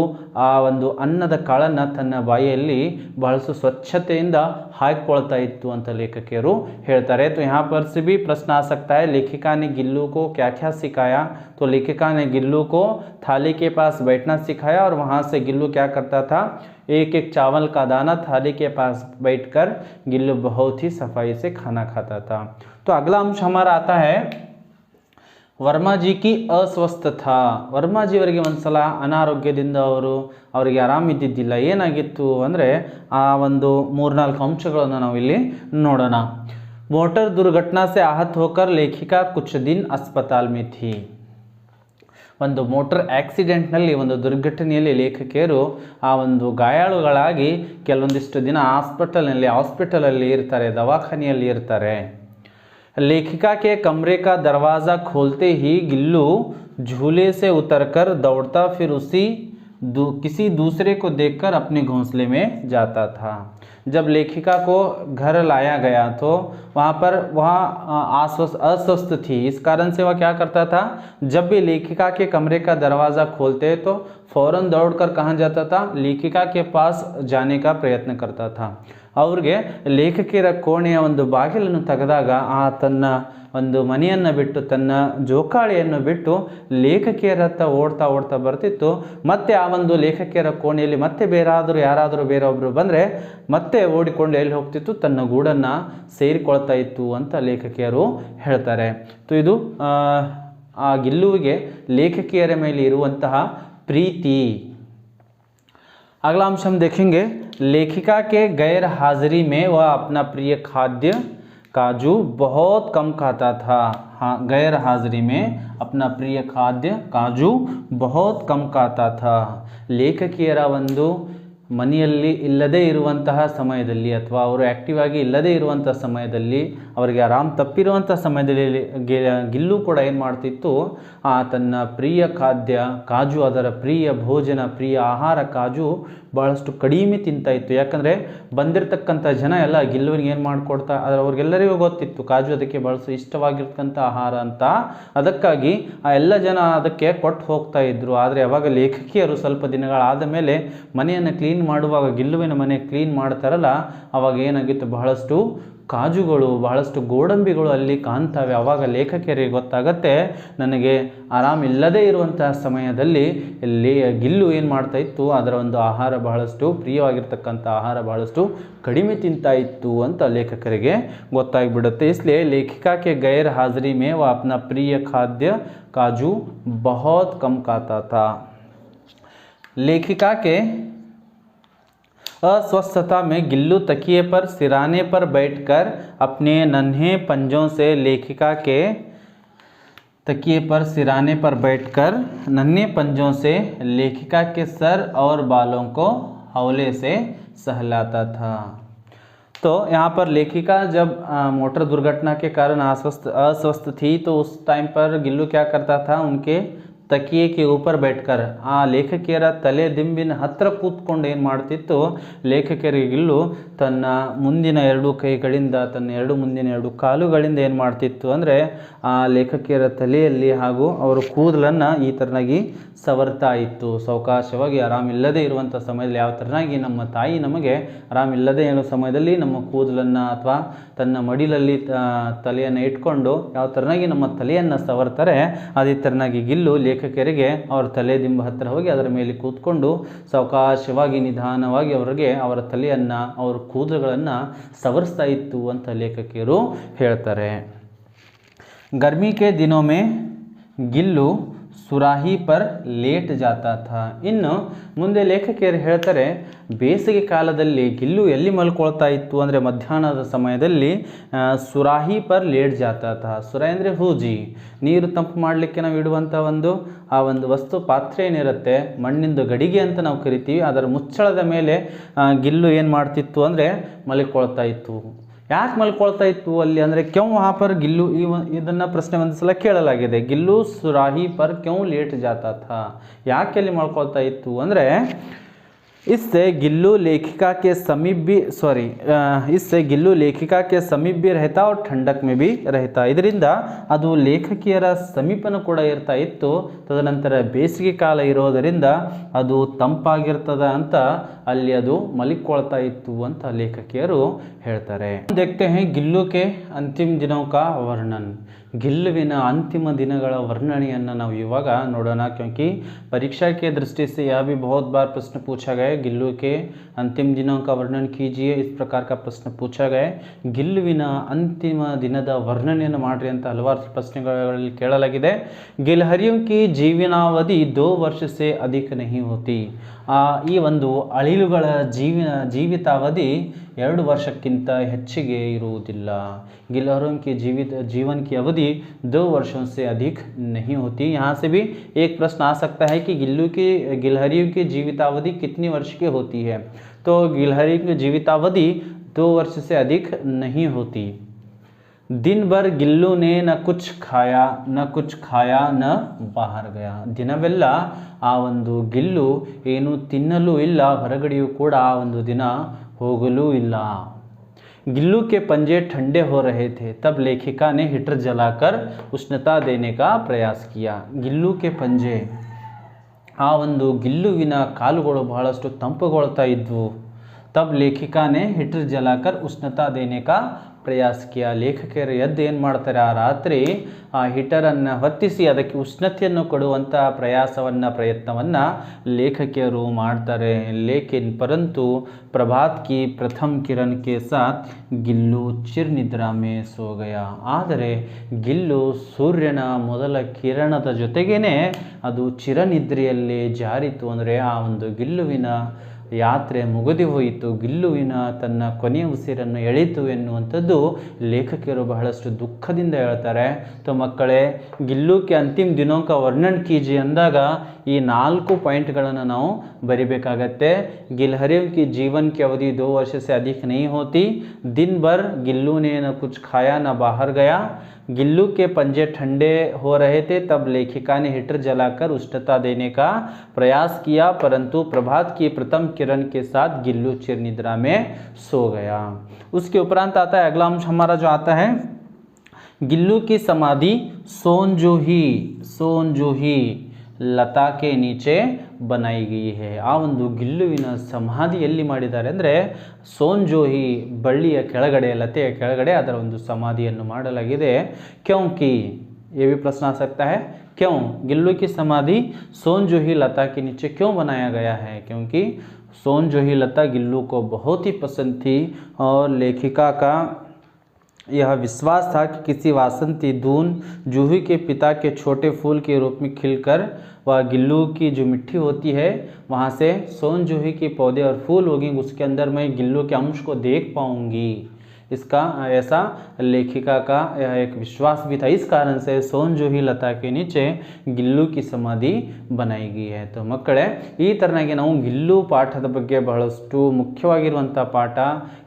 ಆ ಒಂದು ಅನ್ನದ ಕಾಳನ್ನು ತನ್ನ ಬಾಯಿಯಲ್ಲಿ ಬಹಳಷ್ಟು ಸ್ವಚ್ಛತೆಯಿಂದ ಹಾಕಿಕೊಳ್ತಾ ಇತ್ತು ಅಂತ ಲೇಖಕಿಯರು ಹೇಳ್ತಾರೆ. तो यहाँ पर से भी प्रश्न आ सकता है, लेखिका ने गिल्लू को क्या क्या सिखाया, तो लेखिका ने गिल्लू को थाली के पास बैठना सिखाया और वहाँ से गिल्लू क्या करता था, एक एक चावल का दाना थाली के पास बैठकर गिल्लू बहुत ही सफाई से खाना खाता था. तो अगला अंश हमारा आता है ವರ್ಮಾಜಿ ಕಿ ಅಸ್ವಸ್ಥಥ. ವರ್ಮಾಜಿಯವರಿಗೆ ಒಂದು ಸಲ ಅನಾರೋಗ್ಯದಿಂದ ಅವರಿಗೆ ಆರಾಮಿದ್ದಿದ್ದಿಲ್ಲ. ಏನಾಗಿತ್ತು ಅಂದರೆ ಆ ಒಂದು 3-4 ಅಂಶಗಳನ್ನು ನಾವು ಇಲ್ಲಿ ನೋಡೋಣ. मोटर दुर्घटना से आहत होकर लेखिका कुछ दिन अस्पताल में थी. ಒಂದು ಮೋಟರ್ ಆಕ್ಸಿಡೆಂಟ್ನಲ್ಲಿ, ಒಂದು ದುರ್ಘಟನೆಯಲ್ಲಿ ಲೇಖಕಿಯರು ಆ ಒಂದು ಗಾಯಾಳುಗಳಾಗಿ ಕೆಲವೊಂದಿಷ್ಟು ದಿನ ಹಾಸ್ಪಿಟಲಲ್ಲಿ ಇರ್ತಾರೆ, ದವಾಖಾನೆಯಲ್ಲಿ ಇರ್ತಾರೆ. लेखिका के कमरे का दरवाज़ा खोलते ही गिल्लू झूले से उतरकर दौड़ता फिर किसी दूसरे को देखकर अपने घोंसले में जाता था. जब लेखिका को घर लाया गया तो वहाँ अस्वस्थ थी. इस कारण से वह क्या करता था, जब भी लेखिका के कमरे का दरवाज़ा खोलते तो फ़ौरन दौड़कर कहाँ जाता था, लेखिका के पास जाने का प्रयत्न करता था. ಅವ್ರಿಗೆ ಲೇಖಕಿಯರ ಕೋಣೆಯ ಒಂದು ಬಾಗಿಲನ್ನು ತೆಗೆದಾಗ ತನ್ನ ಒಂದು ಮನೆಯನ್ನು ಬಿಟ್ಟು, ತನ್ನ ಜೋಕಾಳಿಯನ್ನು ಬಿಟ್ಟು ಲೇಖಕಿಯರತ್ತ ಓಡ್ತಾ ಬರ್ತಿತ್ತು. ಮತ್ತೆ ಆ ಒಂದು ಲೇಖಕಿಯರ ಕೋಣೆಯಲ್ಲಿ ಮತ್ತೆ ಬೇರೊಬ್ಬರು ಬಂದರೆ ಮತ್ತೆ ಓಡಿಕೊಂಡು ಎಲ್ಲಿ ಹೋಗ್ತಿತ್ತು, ತನ್ನ ಗೂಡನ್ನು ಸೇರಿಕೊಳ್ತಾ ಇತ್ತು ಅಂತ ಲೇಖಕಿಯರು ಹೇಳ್ತಾರೆ. ಇದು ಆ ಗಿಲ್ಲುವಿಗೆ ಲೇಖಕಿಯರ ಮೇಲೆ ಇರುವಂತಹ ಪ್ರೀತಿ. अगला अंश हम देखेंगे, लेखिका के गैर हाजिरी में वह अपना प्रिय खाद्य काजू बहुत कम खाता था. हाँ, गैर हाजिरी में अपना प्रिय खाद्य काजू बहुत कम खाता था. ಲೇಖಕಿಯರ ಒಂದು ಮನೆಯಲ್ಲಿ ಇಲ್ಲದೇ ಇರುವಂತಹ ಸಮಯದಲ್ಲಿ ಅಥವಾ ಅವರು ಆ್ಯಕ್ಟಿವ್ ಆಗಿ ಇಲ್ಲದೇ ಇರುವಂಥ ಸಮಯದಲ್ಲಿ, ಅವರಿಗೆ ಆರಾಮ್ ತಪ್ಪಿರುವಂಥ ಸಮಯದಲ್ಲಿ ಗಿಲ್ಲು ಕೂಡ ಏನು ಮಾಡ್ತಿತ್ತು, ತನ್ನ ಪ್ರಿಯ ಖಾದ್ಯ ಕಾಜು, ಅದರ ಪ್ರಿಯ ಭೋಜನ, ಪ್ರಿಯ ಆಹಾರ ಕಾಜು ಭಾಳಷ್ಟು ಕಡಿಮೆ ತಿಂತಾಯಿತ್ತು. ಯಾಕಂದರೆ ಬಂದಿರತಕ್ಕಂಥ ಜನ ಎಲ್ಲ ಗಿಲ್ಲುವಿಗೆ ಏನು ಮಾಡಿಕೊಡ್ತಾ, ಅವ್ರಿಗೆಲ್ಲರಿಗೂ ಗೊತ್ತಿತ್ತು ಕಾಜು ಅದಕ್ಕೆ ಭಾಳಷ್ಟು ಇಷ್ಟವಾಗಿರ್ತಕ್ಕಂಥ ಆಹಾರ ಅಂತ. ಅದಕ್ಕಾಗಿ ಆ ಎಲ್ಲ ಜನ ಅದಕ್ಕೆ ಕೊಟ್ಟು ಹೋಗ್ತಾ ಇದ್ರು. ಆದರೆ ಯಾವಾಗ ಲೇಖಕಿಯರು ಸ್ವಲ್ಪ ದಿನಗಳಾದ ಮೇಲೆ ಮನೆಯನ್ನು ಕ್ಲೀನ್ ಮಾಡುವಾಗ, ಗಿಲ್ಲುವಿನ ಮನೆ ಕ್ಲೀನ್ ಮಾಡ್ತಾರಲ್ಲ, ಅವಾಗ ಏನಾಗಿತ್ತು, ಬಹಳಷ್ಟು ಕಾಜುಗಳು, ಬಹಳಷ್ಟು ಗೋಡಂಬಿಗಳು ಅಲ್ಲಿ ಕಾಣ್ತವೆ. ಆವಾಗ ಲೇಖಕಿಯರಿಗೆ ಗೊತ್ತಾಗತ್ತೆ, ನನಗೆ ಆರಾಮಿಲ್ಲದೇ ಇರುವಂತಹ ಸಮಯದಲ್ಲಿ ಇಲ್ಲಿ ಗಿಲ್ಲು ಏನು ಮಾಡ್ತಾ ಇತ್ತು, ಅದರ ಒಂದು ಆಹಾರ ಬಹಳಷ್ಟು ಪ್ರಿಯವಾಗಿರ್ತಕ್ಕಂಥ ಆಹಾರ ಬಹಳಷ್ಟು ಕಡಿಮೆ ತಿಂತಾ ಇತ್ತು ಅಂತ ಲೇಖಕರಿಗೆ ಗೊತ್ತಾಗಿಬಿಡುತ್ತೆ. इसलिए लेखिका के गैर हाजिरी में वह अपना प्रिय खाद्य काजू बहुत कम खाता था. लेखिका के अस्वस्थता में गिल्लू तकिए पर सिराने पर बैठकर अपने नन्हे पंजों से लेखिका के तकिए पर सिराने पर बैठकर नन्हे पंजों से लेखिका के सर और बालों को हौले से सहलाता था. तो यहाँ पर लेखिका जब मोटर दुर्घटना के कारण अस्वस्थ थी, तो उस टाइम पर गिल्लू क्या करता था, उनके ತಕಿಯೆ ಕೆ ऊपर बैठकर ಆ ಲೇಖಕಿಯರ ತಲೆ ದಿಂಬಿನ ಹತ್ತಿರ ಕೂತ್ಕೊಂಡು ಏನು ಮಾಡ್ತಿತ್ತು, ಲೇಖಕಿಯರಿಗೆ ಗಿಲ್ಲು ತನ್ನ ಮುಂದಿನ ಎರಡು ಕೈಗಳಿಂದ, ತನ್ನ ಮುಂದಿನ ಎರಡು ಕಾಲುಗಳಿಂದ ಏನು ಮಾಡ್ತಿತ್ತು ಅಂದರೆ, ಆ ಲೇಖಕಿಯರ ತಲೆಯಲ್ಲಿ ಹಾಗೂ ಅವರ ಕೂದಲನ್ನು ಈ ಥರನಾಗಿ ಸವರ್ತಾ ಇತ್ತು. ಸಾವಕಾಶವಾಗಿ ಆರಾಮಿಲ್ಲದೆ ಇರುವಂಥ ಸಮಯದಲ್ಲಿ ಯಾವ ಥರನಾಗಿ ನಮ್ಮ ತಾಯಿ ನಮಗೆ ಆರಾಮಿಲ್ಲದೆ ಇರೋ ಸಮಯದಲ್ಲಿ ನಮ್ಮ ಕೂದಲನ್ನು ಅಥವಾ ತನ್ನ ಮಡಿಲಲ್ಲಿ ತಲೆಯನ್ನು ಇಟ್ಕೊಂಡು ಯಾವ ಥರನಾಗಿ ನಮ್ಮ ತಲೆಯನ್ನು ಸವರ್ತಾರೆ, ಅದೇ ಥರನಾಗಿ ಗಿಲ್ಲು ಲೇಖಕಿಯರಿಗೆ ಅವರ ತಲೆ ದಿಂಬ ಹತ್ತಿರ ಹೋಗಿ ಅದರ ಮೇಲೆ ಕೂತ್ಕೊಂಡು ಸಾವಕಾಶವಾಗಿ ನಿಧಾನವಾಗಿ ಅವರಿಗೆ ಅವರ ತಲೆಯನ್ನು, ಅವರ ಕೂದಲುಗಳನ್ನು ಸವರಿಸ್ತಾ ಇತ್ತು ಅಂತ ಲೇಖಕಿಯರು ಹೇಳ್ತಾರೆ. गर्मी के दिनों में ಗಿಲ್ಲು ಸುರಾಹಿ ಪರ್ ಲೇಟ್ ಜಾತಾ ಥಾ. ಇನ್ನು ಮುಂದೆ ಲೇಖಕಿಯರು ಹೇಳ್ತಾರೆ, ಬೇಸಿಗೆ ಕಾಲದಲ್ಲಿ ಗಿಲ್ಲು ಎಲ್ಲಿ ಮಲ್ಕೊಳ್ತಾ ಇತ್ತು ಅಂದರೆ ಮಧ್ಯಾಹ್ನದ ಸಮಯದಲ್ಲಿ ಸುರಾಹಿ ಪರ್ ಲೇಟ್ ಜಾತಾ ಥಾ. ಸುರಾಹಿ ಅಂದರೆ ಹೂಜಿ, ನೀರು ತಂಪು ಮಾಡಲಿಕ್ಕೆ ನಾವು ಇಡುವಂಥ ಆ ಒಂದು ವಸ್ತು, ಪಾತ್ರೆ ಏನಿರುತ್ತೆ, ಮಣ್ಣಿಂದು ಗಡಿಗೆ ಅಂತ ನಾವು ಕರಿತೀವಿ, ಅದರ ಮುಚ್ಚಳದ ಮೇಲೆ ಗಿಲ್ಲು ಏನು ಮಾಡ್ತಿತ್ತು ಅಂದರೆ ಮಲ್ಕೊಳ್ತಾ ಇತ್ತು. ಯಾಕೆ ಮಲ್ಕೊಳ್ತಾ ಇತ್ತು ಅಲ್ಲಿ ಅಂದರೆ, ಕ್ಯೂ ವಹಾ ಪರ್ ಗಿಲ್ಲು, ಇದನ್ನು ಪ್ರಶ್ನೆ ಒಂದು ಸಲ ಕೇಳಲಾಗಿದೆ, ಗಿಲ್ಲು ಸುರಾಹಿ ಪರ್ ಕ್ಯೂ ಲೇಟ್ ಜಾತಾ ಥಾ, ಯಾಕೆ ಅಲ್ಲಿ ಮಲ್ಕೊಳ್ತಾ ಇತ್ತು ಅಂದರೆ, इससे गिल्लू लेखिका के समीप भी रहता और ठंडक में भी रहता. ಇದರಿಂದ ಅದು ಲೇಖಕಿಯರ ಸಮೀಪನೂ ಕೂಡ ಇರ್ತಾ ಇತ್ತು, ತದನಂತರ ಬೇಸಿಗೆ ಕಾಲ ಇರೋದರಿಂದ ಅದು ತಂಪಾಗಿರ್ತದ ಅಂತ ಅಲ್ಲಿ ಅದು ಮಲಿಕೊಳ್ತಾ ಇತ್ತು ಅಂತ ಲೇಖಕಿಯರು ಹೇಳ್ತಾರೆ. देखते हैं गिल्लू के अंतिम दिनों का वर्णन. ಗಿಲ್ಲುವಿನ ಅಂತಿಮ ದಿನಗಳ ವರ್ಣನೆಯನ್ನು ನಾವು ಇವಾಗ ನೋಡೋಣ, क्योंकि परीक्षा के दृष्टि से यह भी बहुत बार प्रश्न पूछा गया, गिल्लू के अंतिम दिनों का वर्णन कीजिए, इस प्रकार का प्रश्न पूछा गया. ಗಿಲ್ಲುವಿನ ಅಂತಿಮ ದಿನದ ವರ್ಣನೆಯನ್ನು ಮಾಡ್ರಿ ಅಂತ ಹಲವಾರು ಪ್ರಶ್ನೆಗಳಲ್ಲಿ ಕೇಳಲಾಗಿದೆ. ಗಿಲ್ಹರಿಯಂ ಕಿ ಜೀವನಾವಧಿ 2 ವರ್ಷ से अधिक नहीं होती. ಈ ಒಂದು ಅಳಿಲುಗಳ ಜೀವಿತಾವಧಿ 2 ವರ್ಷಕ್ಕಿಂತ ಹೆಚ್ಚಿಗೆ ಇರುವುದಿಲ್ಲ. गिलहरियों की जीवन की अवधि 2 वर्षों से अधिक नहीं होती. यहाँ से भी एक प्रश्न आ सकता है कि गिलहरियों की जीवितावधि कितनी वर्ष की होती है. तो गिलहरी की जीवितावधि 2 वर्ष से अधिक नहीं होती. दिन भर गिल्लू ने न कुछ खाया न बाहर गया. ದಿನವೆಲ್ಲ ಆ ಒಂದು ಗಿಲ್ಲು ಏನು ತಿನ್ನಲೂ ಇಲ್ಲ, ಹೊರಗಡೆಯೂ ಕೂಡ ಆ ಒಂದು ದಿನ ಹೋಗಲೂ ಇಲ್ಲ. गिल्लू के पंजे ठंडे हो रहे थे, तब लेखिका ने हीटर जलाकर उष्णता देने का प्रयास किया. गिल्लू के पंजे, ಆ ಒಂದು ಗಿಲ್ಲುವಿನ ಕಾಲುಗಳು ಬಹಳಷ್ಟು ತಂಪುಗೊಳ್ತಾ ಇದ್ವು. तब लेखिका ने हीटर जलाकर उष्णता देने का ಪ್ರಯಾಸ ಕಿಯಾ. ಲೇಖಕಿಯರು ಎದ್ದು ಏನು ಮಾಡ್ತಾರೆ, ಆ ರಾತ್ರಿ ಆ ಹೀಟರನ್ನು ಹೊತ್ತಿಸಿ ಅದಕ್ಕೆ ಉಷ್ಣತೆಯನ್ನು ಕೊಡುವಂಥ ಪ್ರಯತ್ನವನ್ನು ಲೇಖಕಿಯರು ಮಾಡ್ತಾರೆ. ಲೇಕಿನ್ ಪರಂತು ಪ್ರಭಾತ್ ಕಿ ಪ್ರಥಮ ಕಿರಣ ಕೆ ಸಾಥ್ ಗಿಲ್ಲು ಚಿರ್ ನಿದ್ರಾ ಮೇ ಸೋ ಗಯಾ. ಆದರೆ ಗಿಲ್ಲು ಸೂರ್ಯನ ಮೊದಲ ಕಿರಣದ ಜೊತೆಗೇನೆ ಅದು ಚಿರನಿದ್ರೆಯಲ್ಲಿ ಜಾರಿತು. ಅಂದರೆ ಆ ಒಂದು ಗಿಲ್ಲುವಿನ ಯಾತ್ರೆ ಮುಗಿದು ಹೋಯಿತು, ಗಿಲ್ಲುವಿನ ತನ್ನ ಕೊನೆಯ ಉಸಿರನ್ನು ಎಳೀತು ಎನ್ನುವಂಥದ್ದು ಲೇಖಕಿಯರು ಬಹಳಷ್ಟು ದುಃಖದಿಂದ ಹೇಳ್ತಾರೆ. ತೋ ಮಕ್ಕಳೇ, ಗಿಲ್ಲು ಕೆ ಅಂತಿಮ ದಿನೋಂಕ ವರ್ಣನ್ ಕೀಜಿ ಅಂದಾಗ ಈ 4 ಪಾಯಿಂಟ್ಗಳನ್ನು ನಾವು ಬರಿಬೇಕಾಗತ್ತೆ। गिलहरियों की जीवन की अवधि 2 वर्ष से अधिक नहीं होती। दिन भर गिल्लू ने न कुछ खाया न बाहर गया। गिल्लू के पंजे ठंडे हो रहे थे, तब लेखिका ने हीटर जलाकर उष्णता देने का प्रयास किया, परंतु प्रभात की प्रथम किरण के साथ गिल्लू चिर निद्रा में सो गया। उसके उपरांत आता है अगला अंश हमारा जो आता है, गिल्लू की समाधि सोनजोही लता के नीचे बनाई गई है। ಆ ಒಂದು ಗಿಲ್ಲುವಿನ ಸಮಾಧಿ ಎಲ್ಲಿ ಮಾಡಿದ್ದಾರೆ ಅಂದರೆ ಸೋನ್ಜೋಹಿ ಬಳ್ಳಿಯ ಕೆಳಗಡೆ, ಲತೆಯ ಕೆಳಗಡೆ ಅದರ ಒಂದು ಸಮಾಧಿಯನ್ನು ಮಾಡಲಾಗಿದೆ। क्योंकि ये भी प्रश्न आ सकता है, क्यों गिल्लू की समाधि सोनजोही लता के नीचे क्यों बनाया गया है? क्योंकि सोनजोही लता गिल्लू को बहुत ही पसंद थी और लेखिका का यह विश्वास था कि किसी वासंती दून जूही के पिता के छोटे फूल के रूप में खिलकर वह गिल्लू की जो मिट्टी होती है वहाँ से सोनजूही के पौधे और फूल होंगे, उसके अंदर मैं गिल्लू के अंश को देख पाऊंगी। इसका ऐसा लेखिका का यह एक विश्वास भी था। इस कारण से सोनजूही लता के नीचे गिल्लू की समाधि बनाई गई है। तो ಮಕ್ಕಳೇ ಈ ತರನಾಗಿ ನಾವು ಗಿಲ್ಲು ಪಾಠದ ಬಗ್ಗೆ ಬಹಳಷ್ಟು ಮುಖ್ಯವಾಗಿರುವಂಥ ಪಾಠ,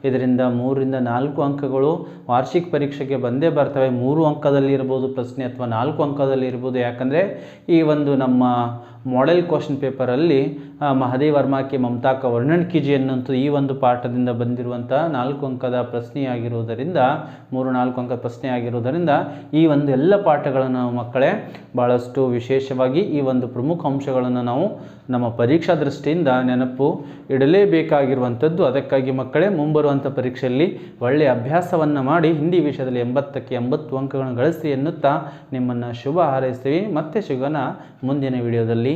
ಇದರಿಂದ 3 ರಿಂದ 4 ಅಂಕಗಳು ವಾರ್ಷಿಕ ಪರೀಕ್ಷೆಗೆ ಬಂದೇ ಬರ್ತವೆ। 3 ಅಂಕದಲ್ಲಿ ಇರಬಹುದು ಪ್ರಶ್ನೆ ಅಥವಾ 4 ಅಂಕದಲ್ಲಿ ಇರಬಹುದು, ಯಾಕಂದರೆ ಈ ಒಂದು ನಮ್ಮ ಮಾಡೆಲ್ ಕ್ವಶನ್ ಪೇಪರಲ್ಲಿ ಮಹದೇವ್ ವರ್ಮಾ ಕೆ ಮಮತಾ ಕ ವರ್ಣನ್ कीजिए ಅನ್ನುವಂಥ ಈ ಒಂದು ಪಾಠದಿಂದ ಬಂದಿರುವಂಥ 4 ಅಂಕದ ಪ್ರಶ್ನೆಯಾಗಿರುವುದರಿಂದ 3-4 ಅಂಕ ಪ್ರಶ್ನೆಯಾಗಿರುವುದರಿಂದ ಈ ಒಂದು ಎಲ್ಲ ಪಾಠಗಳನ್ನು ನಾವು ಮಕ್ಕಳೇ ಭಾಳಷ್ಟು ವಿಶೇಷವಾಗಿ ಈ ಒಂದು ಪ್ರಮುಖ ಅಂಶಗಳನ್ನು ನಾವು ನಮ್ಮ ಪರೀಕ್ಷಾ ದೃಷ್ಟಿಯಿಂದ ನೆನಪು ಇಡಲೇಬೇಕಾಗಿರುವಂಥದ್ದು। ಅದಕ್ಕಾಗಿ ಮಕ್ಕಳೇ ಮುಂಬರುವಂಥ ಪರೀಕ್ಷೆಯಲ್ಲಿ ಒಳ್ಳೆಯ ಅಭ್ಯಾಸವನ್ನು ಮಾಡಿ ಹಿಂದಿ ವಿಷಯದಲ್ಲಿ 80ಕ್ಕೆ 80 ಅಂಕಗಳನ್ನು ಗಳಿಸಿ ಎನ್ನುತ್ತಾ ನಿಮ್ಮನ್ನು ಶುಭ ಹಾರೈಸ್ತೀವಿ। ಮತ್ತೆ ಸಿಗೋಣ ಮುಂದಿನ ವಿಡಿಯೋದಲ್ಲಿ।